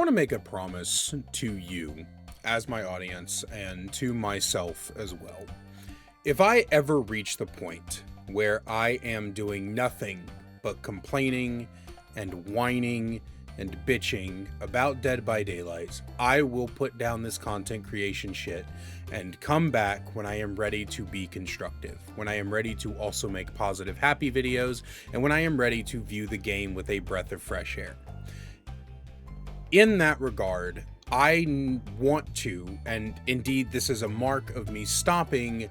to make a promise to you as my audience and to myself as well. If I ever reach the point where I am doing nothing but complaining and whining and bitching about Dead by Daylight, I will put down this content creation shit and come back when I am ready to be constructive, when I am ready to also make positive, happy videos, and when I am ready to view the game with a breath of fresh air. In that regard, I want to, and indeed this is a mark of me stopping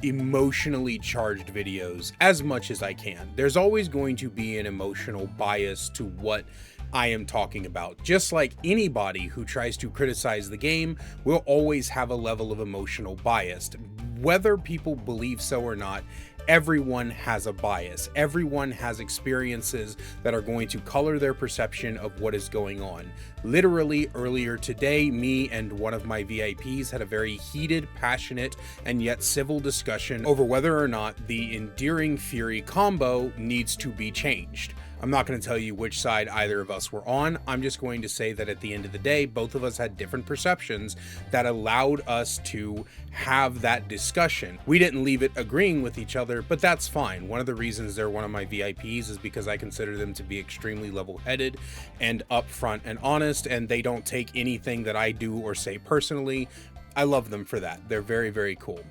emotionally charged videos as much as I can. There's always going to be an emotional bias to what I am talking about. Just like anybody who tries to criticize the game will always have a level of emotional bias. Whether people believe so or not, everyone has a bias. Everyone has experiences that are going to color their perception of what is going on. Literally earlier today, me and one of my VIPs had a very heated, passionate, and yet civil discussion over whether or not the Endearing Fury combo needs to be changed. I'm not going to tell you which side either of us were on. I'm just going to say that at the end of the day, both of us had different perceptions that allowed us to have that discussion. We didn't leave it agreeing with each other, but that's fine. One of the reasons they're one of my VIPs is because I consider them to be extremely level-headed and upfront and honest, and they don't take anything that I do or say personally. I love them for that. They're very, very cool.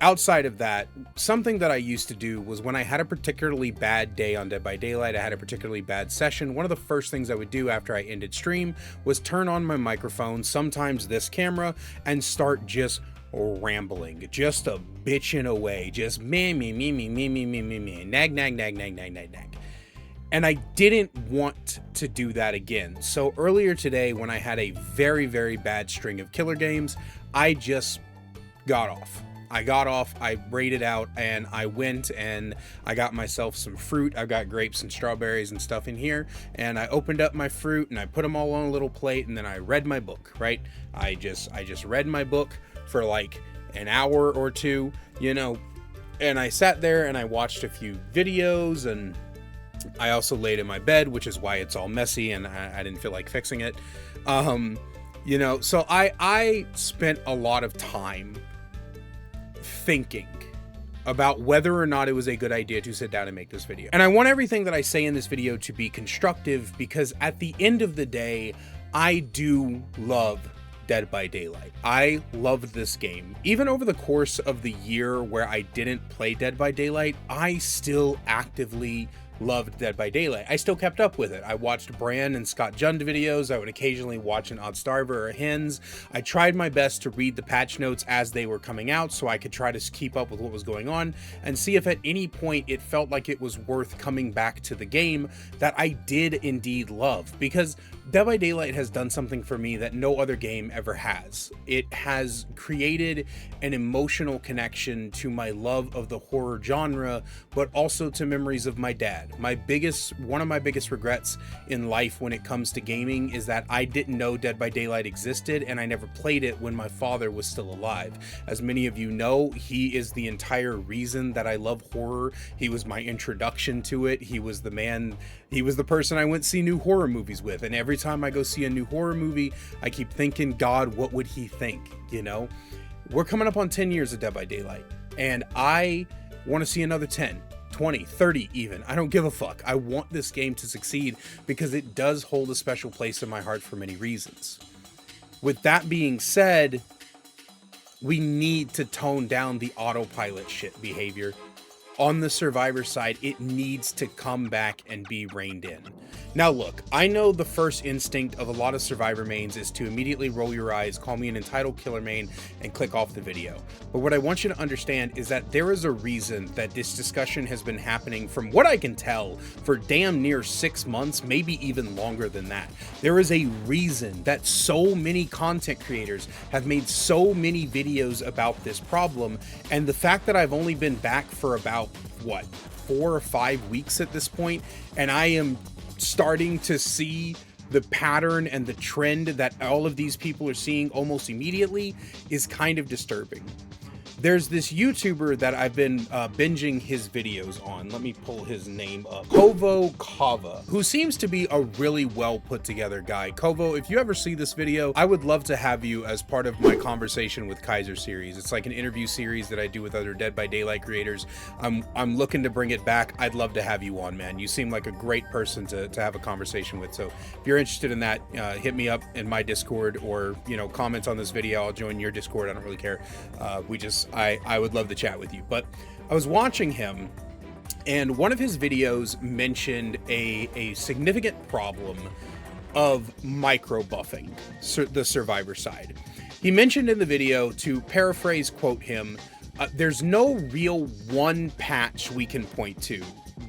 Outside of that, something that I used to do was when I had a particularly bad day on Dead by Daylight, I had a particularly bad session, one of the first things I would do after I ended stream was turn on my microphone, sometimes this camera, and start just rambling, just a bitching away, just me, nag. And I didn't want to do that again. So earlier today, when I had a very, very bad string of killer games, I just got off. I raided out, and I went and I got myself some fruit. I've got grapes and strawberries and stuff in here, and I opened up my fruit and I put them all on a little plate, and then I read my book, right? I just read my book for like an hour or two, you know, and I sat there and I watched a few videos, and I also laid in my bed, which is why it's all messy and I didn't feel like fixing it. You know, so I spent a lot of time thinking about whether or not it was a good idea to sit down and make this video. And I want everything that I say in this video to be constructive, because at the end of the day, I do love Dead by Daylight. I loved this game. Even over the course of the year where I didn't play Dead by Daylight, I still actively loved Dead by Daylight. I still kept up with it. I watched Bran and Scott Jund videos. I would occasionally watch an Oddstarver or a Hens. I tried my best to read the patch notes as they were coming out so I could try to keep up with what was going on and see if at any point it felt like it was worth coming back to the game that I did indeed love. Because Dead by Daylight has done something for me that no other game ever has. It has created an emotional connection to my love of the horror genre, but also to memories of my dad. One of my biggest regrets in life when it comes to gaming is that I didn't know Dead by Daylight existed, and I never played it when my father was still alive. As many of you know, he is the entire reason that I love horror. He was my introduction to it. He was the person I went see new horror movies with, and every time I go see a new horror movie, I keep thinking, God, what would he think? You know, we're coming up on 10 years of Dead by Daylight, and I want to see another 10, 20, 30 even. I don't give a fuck. I want this game to succeed because it does hold a special place in my heart for many reasons. With that being said, we need to tone down the autopilot shit behavior. On the Survivor side, it needs to come back and be reined in. Now look, I know the first instinct of a lot of Survivor mains is to immediately roll your eyes, call me an entitled killer main, and click off the video. But what I want you to understand is that there is a reason that this discussion has been happening, from what I can tell, for damn near 6 months, maybe even longer than that. There is a reason that so many content creators have made so many videos about this problem, and the fact that I've only been back for about, 4 or 5 weeks at this point, and I am starting to see the pattern and the trend that all of these people are seeing almost immediately is kind of disturbing. There's this YouTuber that I've been binging his videos on. Let me pull his name up. Kovo Kava, who seems to be a really well put together guy. Kovo, if you ever see this video, I would love to have you as part of my Conversation with Kaiser series. It's like an interview series that I do with other Dead by Daylight creators. I'm looking to bring it back. I'd love to have you on, man. You seem like a great person to have a conversation with. So if you're interested in that, hit me up in my Discord, or, you know, comment on this video. I'll join your Discord. I don't really care. I would love to chat with you. But I was watching him, and one of his videos mentioned a significant problem of micro buffing, the Survivor side. He mentioned in the video, to paraphrase quote him, there's no real one patch we can point to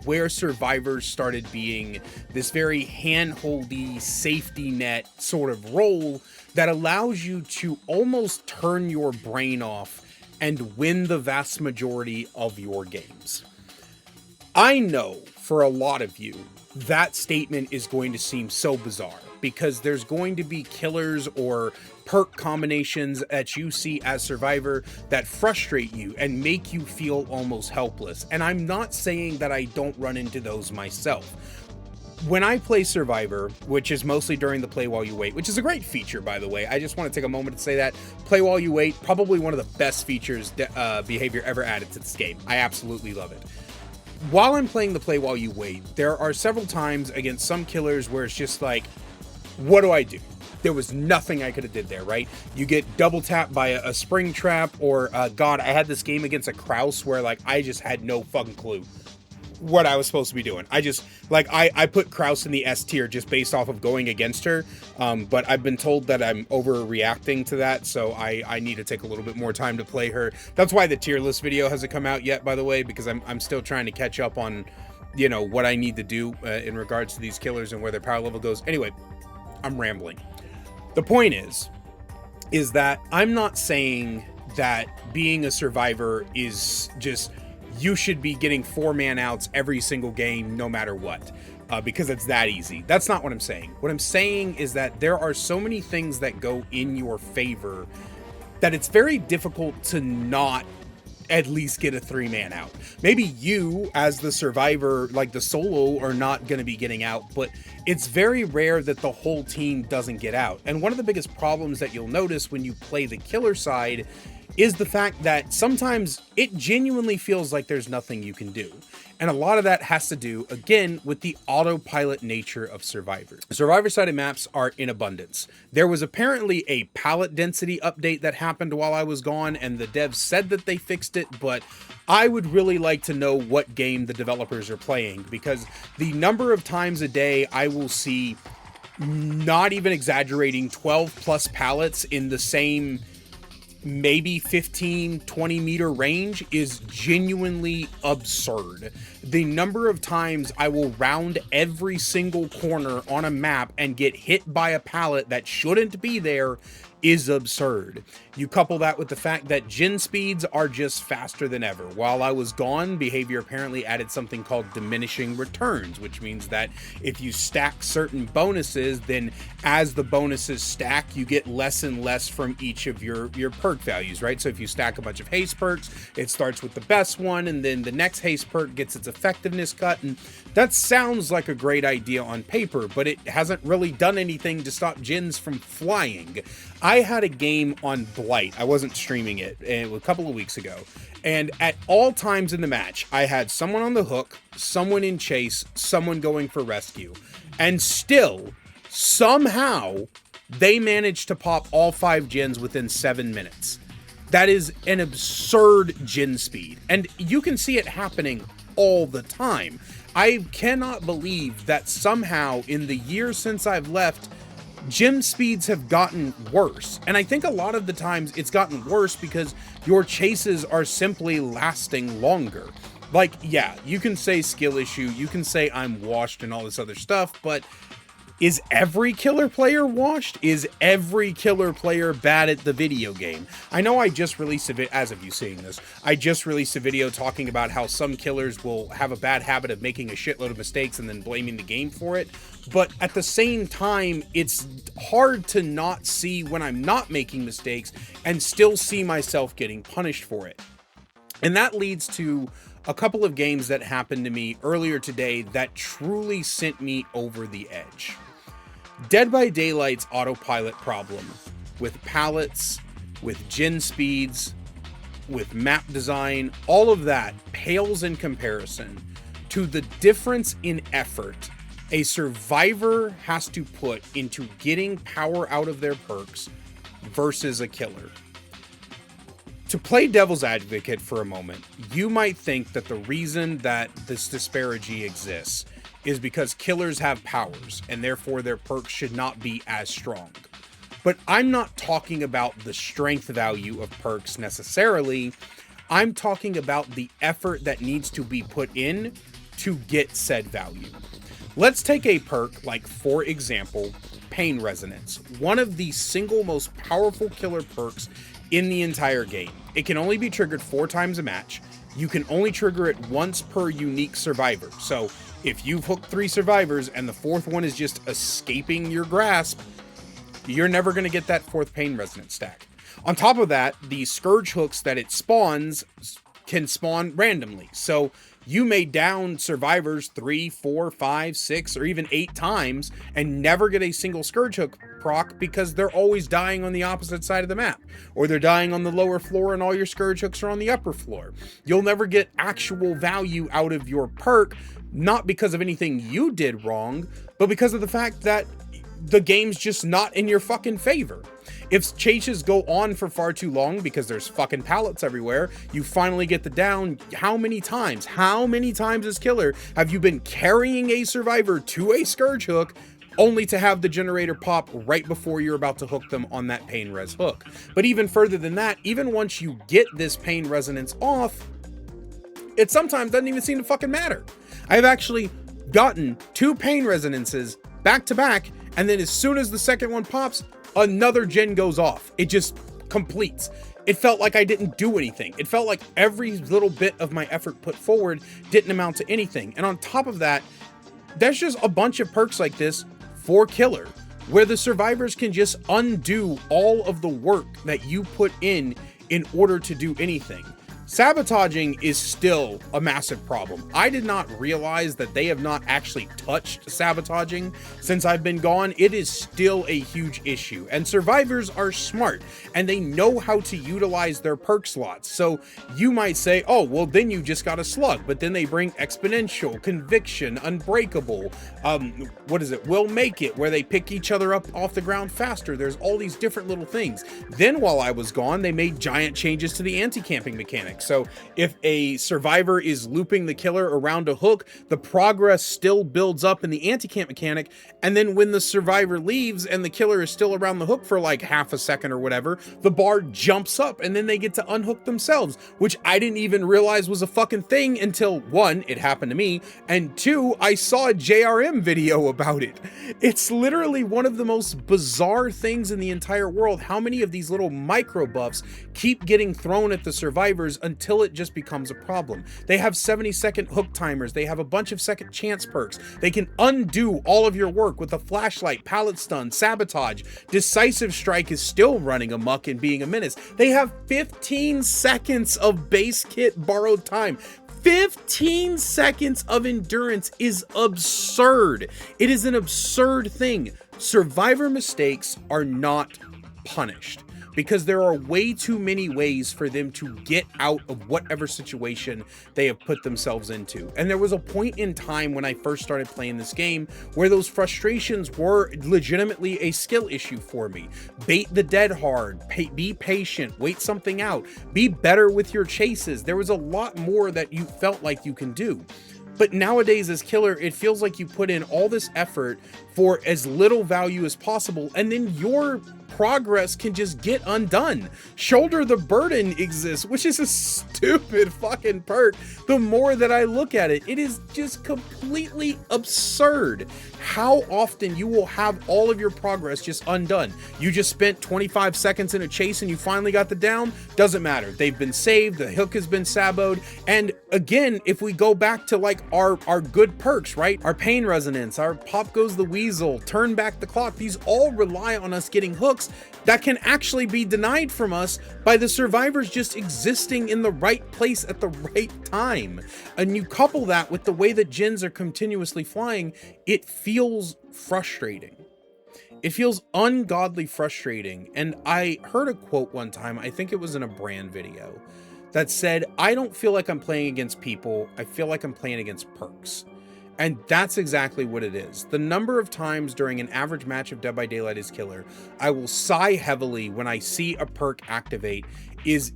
where Survivors started being this very hand-holdy safety net sort of role that allows you to almost turn your brain off and win the vast majority of your games. I know for a lot of you, that statement is going to seem so bizarre, because there's going to be killers or perk combinations that you see as Survivor that frustrate you and make you feel almost helpless. And I'm not saying that I don't run into those myself. When I play Survivor, which is mostly during the play while you wait, which is a great feature, by the way. I just want to take a moment to say that. Play while you wait, probably one of the best features, behavior ever added to this game. I absolutely love it. While I'm playing the play while you wait, there are several times against some killers where it's just like, what do I do? There was nothing I could have did there, right? You get double tapped by a spring trap, or God, I had this game against a Kraus where like I just had no fucking clue what I was supposed to be doing. I just, like, I put Kraus in the S tier just based off of going against her, but I've been told that I'm overreacting to that, so I need to take a little bit more time to play her. That's why the tier list video hasn't come out yet, by the way, because I'm still trying to catch up on, you know, what I need to do in regards to these killers and where their power level goes. Anyway, I'm rambling. The point is that I'm not saying that being a Survivor is just, you should be getting 4-man outs every single game, no matter what, because it's that easy. That's not what I'm saying. What I'm saying is that there are so many things that go in your favor that it's very difficult to not at least get a 3-man out. Maybe you, as the Survivor, like the solo, are not going to be getting out, but it's very rare that the whole team doesn't get out. And one of the biggest problems that you'll notice when you play the killer side is the fact that sometimes it genuinely feels like there's nothing you can do. And a lot of that has to do, again, with the autopilot nature of Survivor. Survivor-sided maps are in abundance. There was apparently a pallet density update that happened while I was gone, and the devs said that they fixed it, but I would really like to know what game the developers are playing, because the number of times a day I will see, not even exaggerating, 12 plus pallets in the same maybe 15-20 meter range is genuinely absurd. The number of times I will round every single corner on a map and get hit by a pallet that shouldn't be there is absurd. You couple that with the fact that gen speeds are just faster than ever. While I was gone, behavior apparently added something called diminishing returns, which means that if you stack certain bonuses, then as the bonuses stack, you get less and less from each of your perk values, right? So if you stack a bunch of haste perks, it starts with the best one, and then the next haste perk gets its effectiveness cut, and that sounds like a great idea on paper, but it hasn't really done anything to stop gens from flying. I had a game on Blight. I wasn't streaming it, and it was a couple of weeks ago. And at all times in the match, I had someone on the hook, someone in chase, someone going for rescue. And still, somehow, they managed to pop all 5 gens within 7 minutes. That is an absurd gen speed. And you can see it happening all the time. I cannot believe that somehow in the year since I've left, gen speeds have gotten worse. And I think a lot of the times it's gotten worse because your chases are simply lasting longer. Like, yeah, you can say skill issue, you can say I'm washed and all this other stuff, but Is every killer player washed? Is every killer player bad at the video game? I know I just released a video, as of you seeing this, I just released a video talking about how some killers will have a bad habit of making a shitload of mistakes and then blaming the game for it. But at the same time, it's hard to not see when I'm not making mistakes and still see myself getting punished for it. And that leads to a couple of games that happened to me earlier today that truly sent me over the edge. Dead by Daylight's autopilot problem with pallets, with gen speeds, with map design, all of that pales in comparison to the difference in effort a survivor has to put into getting power out of their perks versus a killer. To play devil's advocate for a moment, you might think that the reason that this disparity exists is because killers have powers and therefore their perks should not be as strong. But I'm not talking about the strength value of perks necessarily. I'm talking about the effort that needs to be put in to get said value. Let's take a perk like, for example, Pain Resonance, one of the single most powerful killer perks in the entire game. It can only be triggered 4 times a match. You can only trigger it once per unique survivor. So if you've hooked 3 survivors and the 4th one is just escaping your grasp, you're never going to get that 4th Pain Resonance stack. On top of that, the Scourge hooks that it spawns can spawn randomly. So you may down survivors 3, 4, 5, 6, or even 8 times and never get a single Scourge hook proc because they're always dying on the opposite side of the map, or they're dying on the lower floor and all your Scourge hooks are on the upper floor. You'll never get actual value out of your perk, not because of anything you did wrong, but because of the fact that the game's just not in your fucking favor. If chases go on for far too long because there's fucking pallets everywhere, you finally get the down. How many times as killer have you been carrying a survivor to a Scourge hook only to have the generator pop right before you're about to hook them on that Pain Res hook? But even further than that, even once you get this Pain Resonance off, it sometimes doesn't even seem to fucking matter. I've actually gotten 2 Pain Resonances back to back, and then as soon as the second one pops, another gen goes off. It just completes. It felt like I didn't do anything. It felt like every little bit of my effort put forward didn't amount to anything. And on top of that, there's just a bunch of perks like this for killer, where the survivors can just undo all of the work that you put in order to do anything. Sabotaging is still a massive problem. I did not realize that they have not actually touched sabotaging since I've been gone. It is still a huge issue, and survivors are smart and they know how to utilize their perk slots. So you might say, oh, well, then you just got a slug, but then they bring exponential, conviction, unbreakable, will make it, where they pick each other up off the ground faster. There's all these different little things. Then while I was gone, they made giant changes to the anti-camping mechanics. So if a survivor is looping the killer around a hook, the progress still builds up in the anti-camp mechanic. And then when the survivor leaves and the killer is still around the hook for like half a second or whatever, the bar jumps up and then they get to unhook themselves, which I didn't even realize was a fucking thing until 1, it happened to me, and 2, I saw a JRM video about it. It's literally one of the most bizarre things in the entire world, how many of these little micro buffs keep getting thrown at the survivors until it just becomes a problem. They have 70-second hook timers. They have a bunch of second chance perks. They can undo all of your work with a flashlight, pallet stun, sabotage. Decisive strike is still running amok and being a menace. They have 15 seconds of base kit borrowed time. 15 seconds of endurance is absurd. It is an absurd thing. Survivor mistakes are not punished, because there are way too many ways for them to get out of whatever situation they have put themselves into. And there was a point in time when I first started playing this game where those frustrations were legitimately a skill issue for me. Bait the dead hard, be patient, wait something out, be better with your chases. There was a lot more that you felt like you can do. But nowadays as killer, it feels like you put in all this effort for as little value as possible, and then your progress can just get undone. Shoulder the Burden exists, which is a stupid fucking perk. The more that I look at it, it is just completely absurd how often you will have all of your progress just undone. You just spent 25 seconds in a chase and you finally got the down. Doesn't matter. They've been saved. The hook has been saboed. And again, if we go back to like our good perks, right? Our Pain Resonance, our Pop Goes the Weasel, Turn Back the Clock, these all rely on us getting hooks that can actually be denied from us by the survivors just existing in the right place at the right time. And you couple that with the way that gens are continuously flying, it feels frustrating. It feels ungodly frustrating. And I heard a quote one time, I think it was in a brand video, that said, I don't feel like I'm playing against people, I feel like I'm playing against perks. And that's exactly what it is. The number of times during an average match of Dead by Daylight is Killer, I will sigh heavily when I see a perk activate is,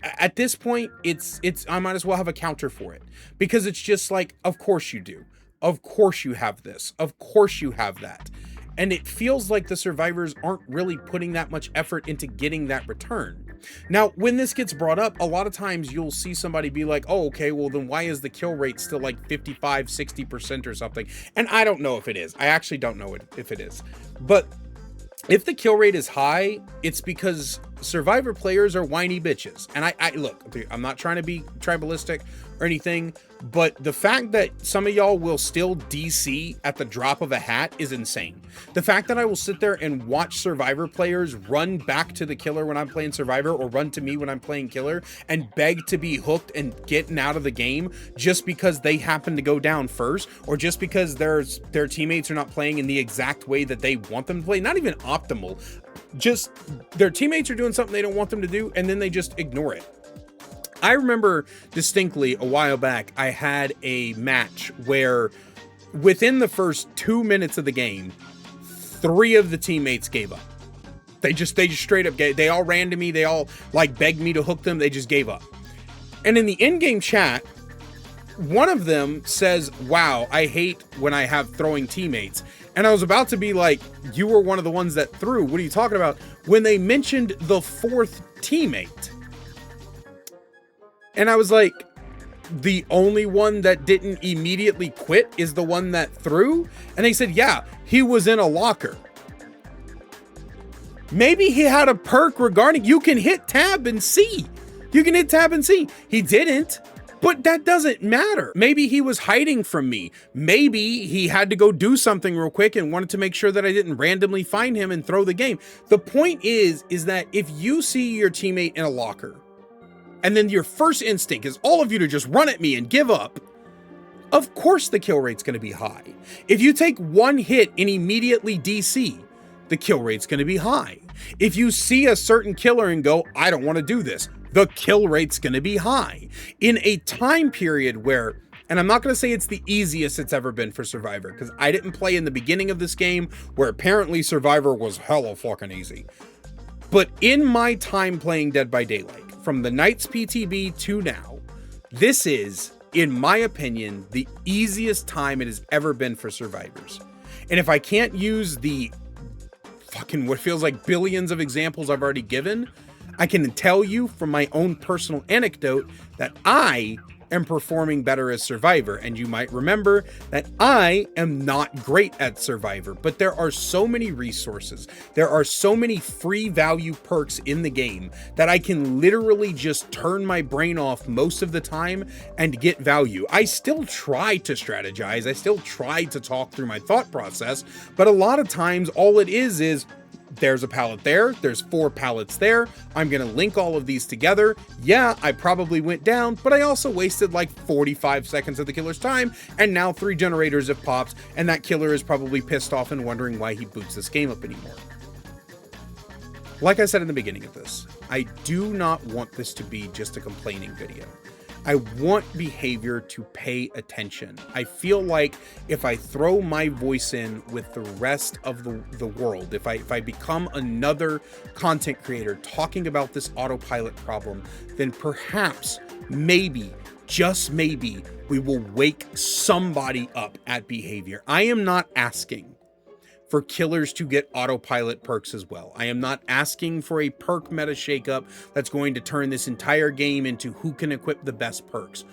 at this point, it's I might as well have a counter for it. Because it's just like, of course you do. Of course you have this. Of course you have that. And it feels like the survivors aren't really putting that much effort into getting that return. Now, when this gets brought up, a lot of times you'll see somebody be like, oh, okay, well then why is the kill rate still like 55, 60% or something? And I don't know if it is. I actually don't know if it is. But if the kill rate is high, it's because survivor players are whiny bitches. And I look, I'm not trying to be tribalistic or anything, but the fact that some of y'all will still DC at the drop of a hat is insane. The fact that I will sit there and watch survivor players run back to the killer when I'm playing survivor, or run to me when I'm playing killer, and beg to be hooked and getting out of the game just because they happen to go down first, or just because their teammates are not playing in the exact way that they want them to play, not even optimal, just their teammates are doing something they don't want them to do, and then they just ignore it. I remember distinctly a while back, I had a match where within the first 2 minutes of the game, 3 of the teammates gave up. They just straight up gave. They all ran to me. They all like begged me to hook them. They just gave up. And in the in-game chat, one of them says, wow, I hate when I have throwing teammates. And I was about to be like, you were one of the ones that threw. What are you talking about? When they mentioned the 4th teammate. And I was like, the only one that didn't immediately quit is the one that threw? And they said, yeah, he was in a locker. Maybe he had a perk regarding, you can hit tab and see. You can hit tab and see. He didn't, but that doesn't matter. Maybe he was hiding from me. Maybe he had to go do something real quick and wanted to make sure that I didn't randomly find him and throw the game. The point is that if you see your teammate in a locker, and then your first instinct is all of you to just run at me and give up, of course the kill rate's going to be high. If you take one hit and immediately DC, the kill rate's going to be high. If you see a certain killer and go, I don't want to do this, the kill rate's going to be high. In a time period where, and I'm not going to say it's the easiest it's ever been for Survivor, because I didn't play in the beginning of this game where apparently Survivor was hella fucking easy. But in my time playing Dead by Daylight, from the Knights PTB to now, this is, in my opinion, the easiest time it has ever been for survivors. And if I can't use the fucking what feels like billions of examples I've already given, I can tell you from my own personal anecdote that I am performing better as Survivor. And you might remember that I am not great at Survivor, but there are so many resources. There are so many free value perks in the game that I can literally just turn my brain off most of the time and get value. I still try to strategize. I still try to talk through my thought process, but a lot of times all it is there's a pallet there, there's 4 pallets there, I'm gonna link all of these together. Yeah, I probably went down, but I also wasted like 45 seconds of the killer's time, and now 3 generators have popped, and that killer is probably pissed off and wondering why he boots this game up anymore. Like I said in the beginning of this, I do not want this to be just a complaining video. I want behavior to pay attention. I feel like if I throw my voice in with the rest of the world, if I become another content creator talking about this autopilot problem, then perhaps, maybe, just maybe, we will wake somebody up at behavior. I am not asking for killers to get autopilot perks as well. I am not asking for a perk meta shakeup that's going to turn this entire game into who can equip the best perks.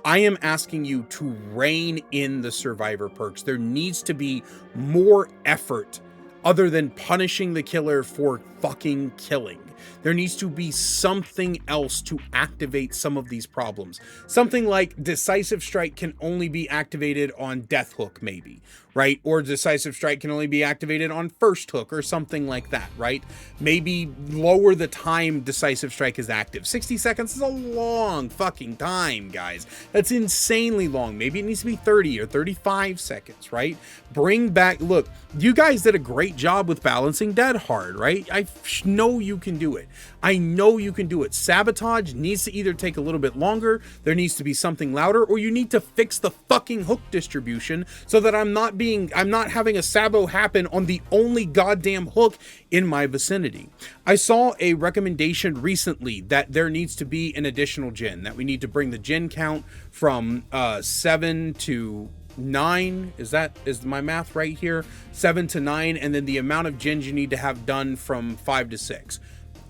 I am asking you to rein in the survivor perks. There needs to be more effort other than punishing the killer for fucking killing. There needs to be something else to activate some of these problems. Something like Decisive Strike can only be activated on Death Hook, maybe, right? Or Decisive Strike can only be activated on First Hook or something like that, right? Maybe lower the time Decisive Strike is active. 60 seconds is a long fucking time, guys. That's insanely long. Maybe it needs to be 30 or 35 seconds, right? Bring back, look, you guys did a great job with balancing Dead Hard, right? I know you can do it. I know you can do it. Sabotage needs to either take a little bit longer, there needs to be something louder, or you need to fix the fucking hook distribution so that I'm not having a sabo happen on the only goddamn hook in my vicinity. I saw a recommendation recently that there needs to be an additional gen, that we need to bring the gen count from 7 to 9. Is my math right here? 7 to 9, and then the amount of gens you need to have done from 5 to 6.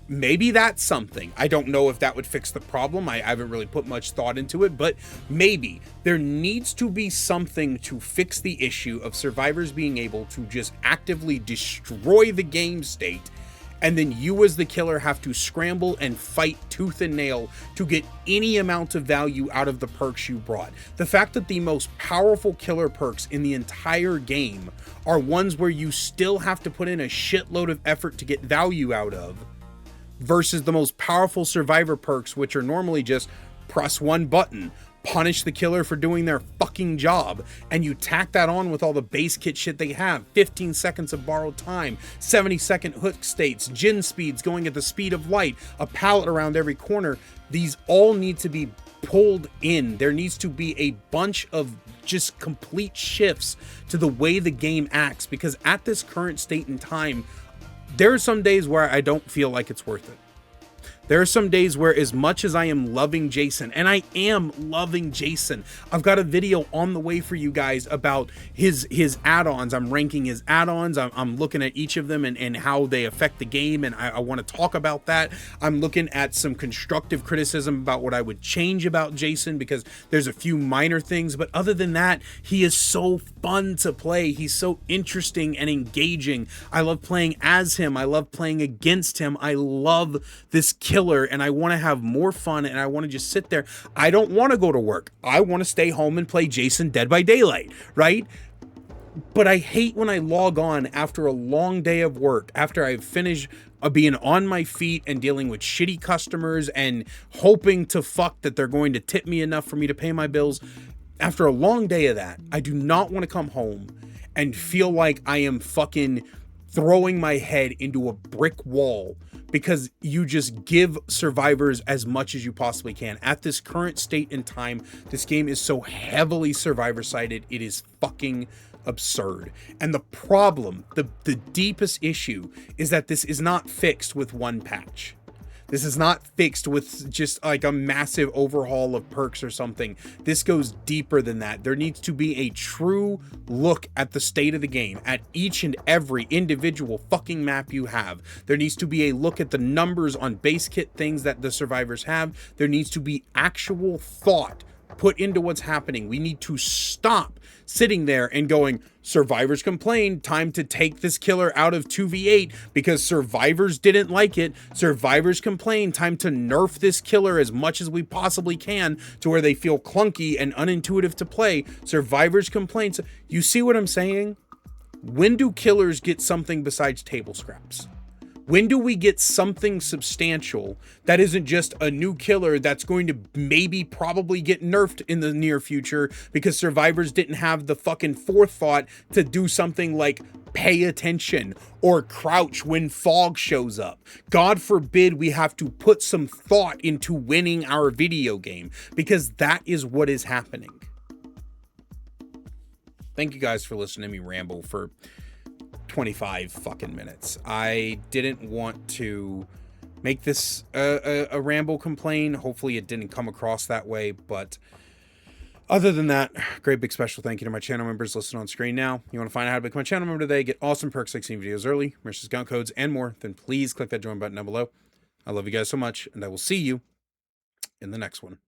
Maybe that's something. I don't know if that would fix the problem. I haven't really put much thought into it, but maybe there needs to be something to fix the issue of survivors being able to just actively destroy the game state, and then you as the killer have to scramble and fight tooth and nail to get any amount of value out of the perks you brought. The fact that the most powerful killer perks in the entire game are ones where you still have to put in a shitload of effort to get value out of, versus the most powerful survivor perks, which are normally just press one button, punish the killer for doing their fucking job, and you tack that on with all the base kit shit they have. 15 seconds of borrowed time, 70-second hook states, gen speeds going at the speed of light, a pallet around every corner. These all need to be pulled in. There needs to be a bunch of just complete shifts to the way the game acts, because at this current state in time, there are some days where I don't feel like it's worth it. There are some days where, as much as I am loving Jason, and I am loving Jason, I've got a video on the way for you guys about his add-ons. I'm ranking his add-ons. I'm looking at each of them and how they affect the game, and I want to talk about that. I'm looking at some constructive criticism about what I would change about Jason, because there's a few minor things, but other than that, he is so fun to play. He's so interesting and engaging. I love playing as him. I love playing against him. I love this killer, and I want to have more fun, and I want to just sit there. I don't want to go to work. I want to stay home and play Jason Dead by Daylight, right? But I hate when I log on after a long day of work, after I've finished being on my feet and dealing with shitty customers and hoping to fuck that they're going to tip me enough for me to pay my bills. After a long day of that, I do not want to come home and feel like I am fucking throwing my head into a brick wall because you just give survivors as much as you possibly can. At this current state in time, this game is so heavily survivor-sided, it is fucking absurd. And the problem, the deepest issue, is that this is not fixed with one patch. This is not fixed with just like a massive overhaul of perks or something. This goes deeper than that. There needs to be a true look at the state of the game, at each and every individual fucking map you have. There needs to be a look at the numbers on base kit things that the survivors have. There needs to be actual thought put into what's happening. We need to stop sitting there and going, survivors complained, time to take this killer out of 2v8 because survivors didn't like it. Survivors complained, time to nerf this killer as much as we possibly can to where they feel clunky and unintuitive to play. Survivors complained. You see what I'm saying? When do killers get something besides table scraps? When do we get something substantial that isn't just a new killer that's going to maybe probably get nerfed in the near future because survivors didn't have the fucking forethought to do something like pay attention or crouch when fog shows up? God forbid we have to put some thought into winning our video game, because that is what is happening. Thank you guys for listening to me ramble for 25 fucking minutes. I didn't want to make this a ramble complain. Hopefully it didn't come across that way, but Other than that, great big special thank you to my channel members listed on screen now. You want to find out how to become a channel member today, get awesome perks like seeing videos early, merch discount codes, and more, then please click that join button down below. I love you guys so much, and I will see you in the next one.